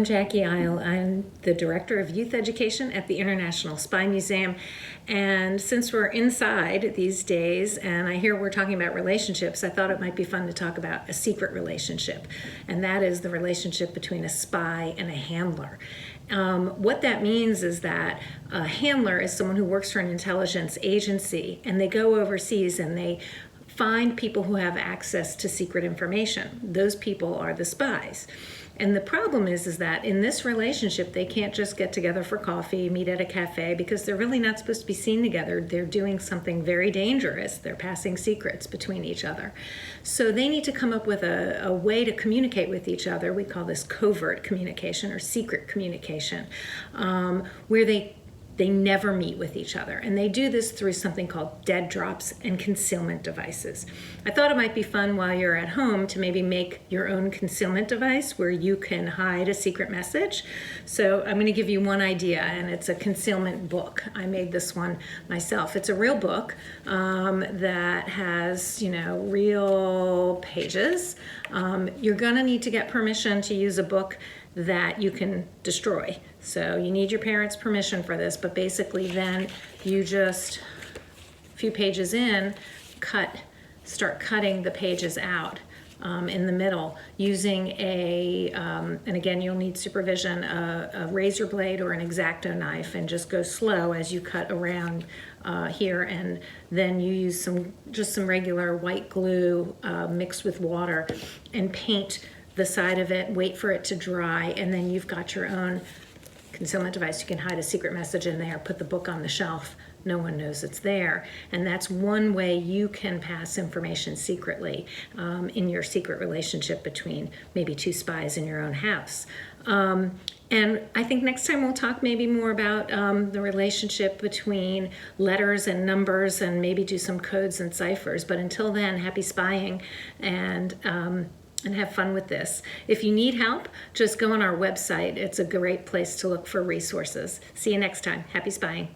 Jackie Isle. I'm the Director of Youth Education at the International Spy Museum. And since we're inside these days, and I hear we're talking about relationships, I thought it might be fun to talk about a secret relationship. And that is the relationship between a spy and a handler. What that means is that a handler is someone who works for an intelligence agency, and they go overseas and they find people who have access to secret information. Those people are the spies. And the problem is that in this relationship, they can't just get together for coffee, meet at a cafe, because they're really not supposed to be seen together. They're doing something very dangerous. They're passing secrets between each other. So they need to come up with a way to communicate with each other. We call this covert communication or secret communication, where they never meet with each other. And they do this through something called dead drops and concealment devices. I thought it might be fun while you're at home to maybe make your own concealment device where you can hide a secret message. So I'm gonna give you one idea, and it's a concealment book. I made this one myself. It's a real book that has, real pages. You're gonna need to get permission to use a book that you can destroy. So you need your parents' permission for this, but basically then you just, a few pages in, start cutting the pages out in the middle using and again you'll need supervision, a razor blade or an X-Acto knife, and just go slow as you cut around here, and then you use some regular white glue mixed with water and paint the side of it, wait for it to dry, and then you've got your own concealment device. You can hide a secret message in there, put the book on the shelf. No one knows it's there. And that's one way you can pass information secretly in your secret relationship between maybe two spies in your own house. And I think next time we'll talk maybe more about the relationship between letters and numbers, and maybe do some codes and ciphers. But until then, happy spying, and have fun with this. If you need help, just go on our website. It's a great place to look for resources. See you next time. Happy spying.